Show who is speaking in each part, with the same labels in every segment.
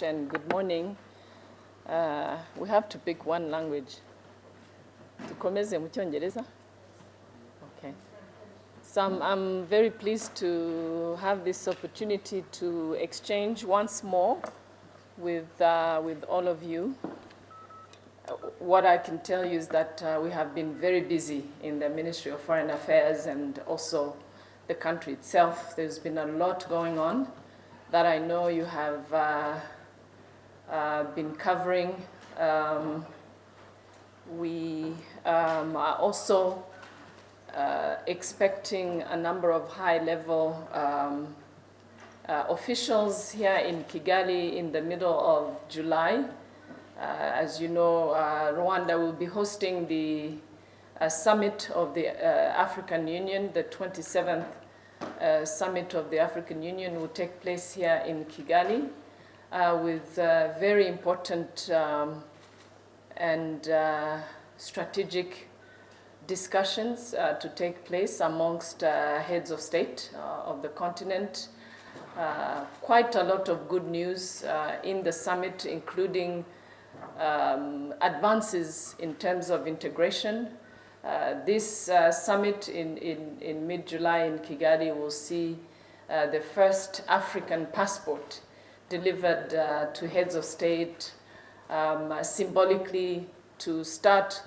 Speaker 1: And good morning. We have to pick one language. Tukomeze mu Cyongereza? Okay. So I'm very pleased to have this opportunity to exchange once more with all of you. What I can tell you is that we have been very busy in the Ministry of Foreign Affairs and also the country itself. There's been a lot going on that I know you have been covering. We are also expecting a number of high-level officials here in Kigali in the middle of July. As you know, Rwanda will be hosting the summit of the African Union. The 27th summit of the African Union will take place here in Kigali with very important and strategic discussions to take place amongst heads of state of the continent. Quite a lot of good news in the summit, including advances in terms of integration. This summit in mid-July in Kigali will see the first African passport delivered to heads of state, symbolically to start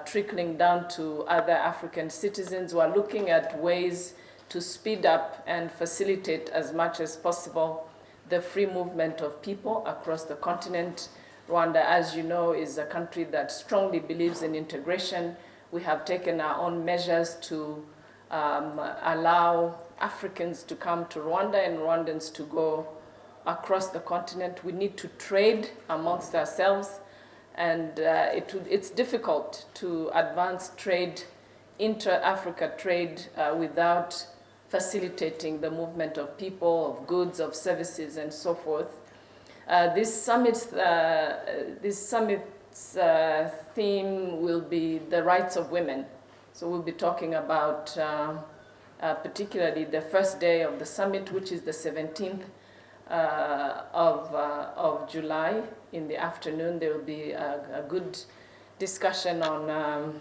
Speaker 1: trickling down to other African citizens who are looking at ways to speed up and facilitate as much as possible the free movement of people across the continent. Rwanda, as you know, is a country that strongly believes in integration. We have taken our own measures to allow Africans to come to Rwanda and Rwandans to go across the continent. We need to trade amongst ourselves, and it's difficult to advance trade, inter-Africa trade, without facilitating the movement of people, of goods, of services, and so forth. This summit's theme will be the rights of women. So we'll be talking about particularly the first day of the summit, which is the 17th of July. In the afternoon, there will be a good discussion on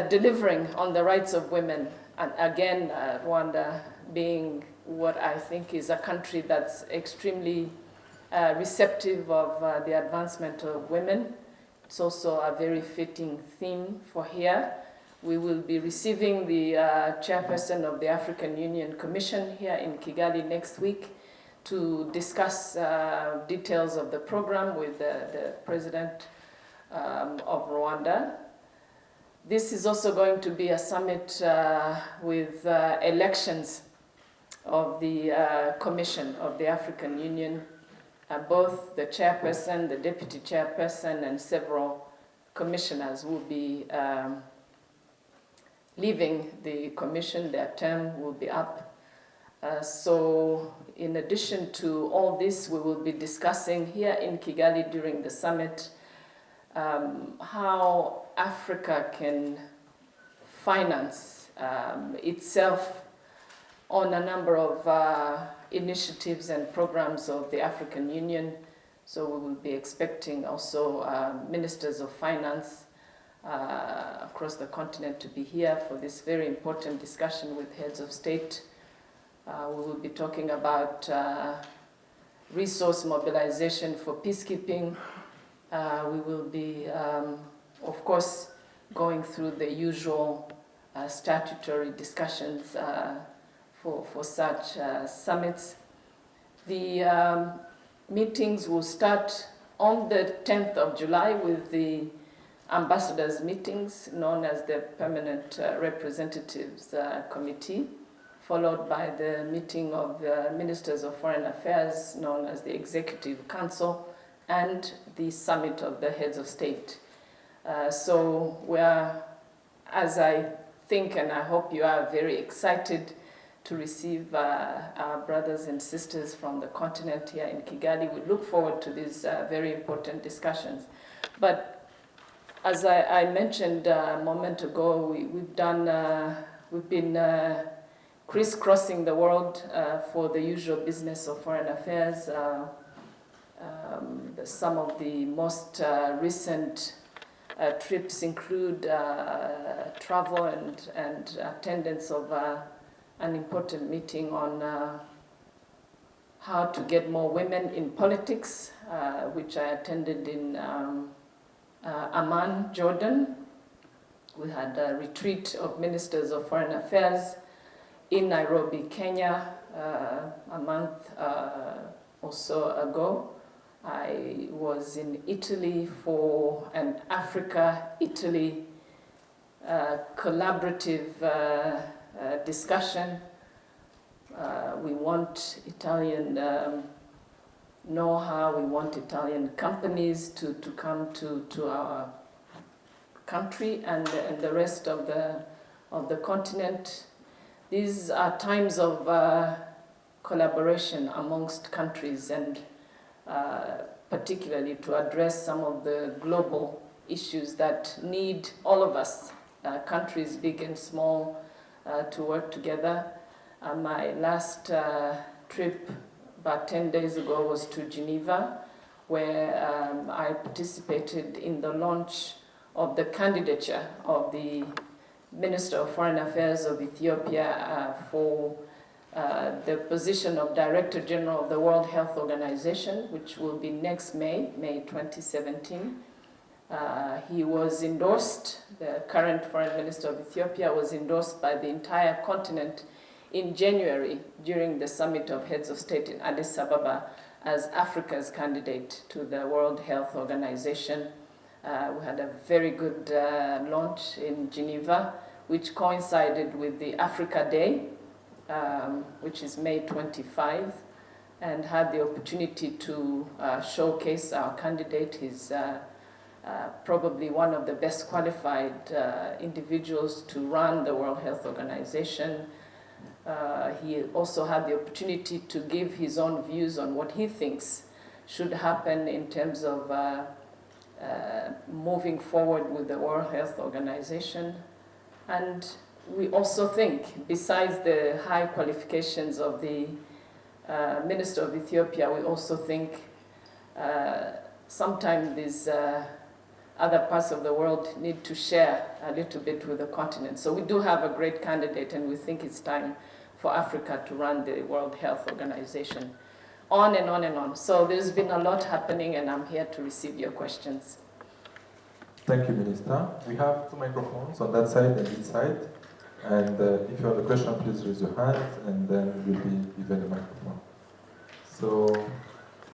Speaker 1: delivering on the rights of women. And again, Rwanda being what I think is a country that's extremely receptive of the advancement of women. It's also a very fitting theme for here. We will be receiving the chairperson of the African Union Commission here in Kigali next week to discuss details of the program with the president of Rwanda. This is also going to be a summit with elections of the Commission of the African Union. Both the chairperson, the deputy chairperson, and several commissioners will be leaving the commission. Their term will be up. So in addition to all this, we will be discussing here in Kigali during the summit how Africa can finance itself on a number of initiatives and programs of the African Union. So we will be expecting also ministers of finance across the continent to be here for this very important discussion with heads of state. We will be talking about resource mobilization for peacekeeping. We will be, of course, going through the usual statutory discussions for such summits. The meetings will start on the 10th of July with the ambassadors' meetings, known as the Permanent Representatives Committee, followed by the meeting of the Ministers of Foreign Affairs, known as the Executive Council, and the Summit of the Heads of State. So we're, as I think and I hope you are, very excited to receive our brothers and sisters from the continent here in Kigali. We look forward to these very important discussions. But as I mentioned a moment ago, we've been crisscrossing the world for the usual business of foreign affairs. Some of the most recent trips include travel and attendance of an important meeting on how to get more women in politics, which I attended in Amman, Jordan. We had a retreat of ministers of foreign affairs in Nairobi, Kenya, a month or so ago. I was in Italy for an Africa-Italy collaborative discussion. We want Italian know-how, we want Italian companies to come to our country and the rest of the continent. These are times of collaboration amongst countries, and particularly to address some of the global issues that need all of us, countries big and small, to work together. My last trip about 10 days ago was to Geneva, where I participated in the launch of the candidature of the Minister of Foreign Affairs of Ethiopia for the position of Director General of the World Health Organization, which will be next May 2017. He was endorsed, the current Foreign Minister of Ethiopia was endorsed by the entire continent in January during the Summit of Heads of State in Addis Ababa as Africa's candidate to the World Health Organization. We had a very good launch in Geneva, which coincided with the Africa Day, which is May 25, and had the opportunity to showcase our candidate. He's probably one of the best qualified individuals to run the World Health Organization. He also had the opportunity to give his own views on what he thinks should happen in terms of moving forward with the World Health Organization. And we also think, besides the high qualifications of the Minister of Ethiopia, we also think sometimes these other parts of the world need to share a little bit with the continent. So we do have a great candidate, and we think it's time for Africa to run the World Health Organization. On and on and on. So there's been a lot happening, and I'm here to receive your questions.
Speaker 2: Thank you, Minister. We have 2 microphones on that side and this side. And if you have a question, please raise your hand, and then you'll be given a microphone. So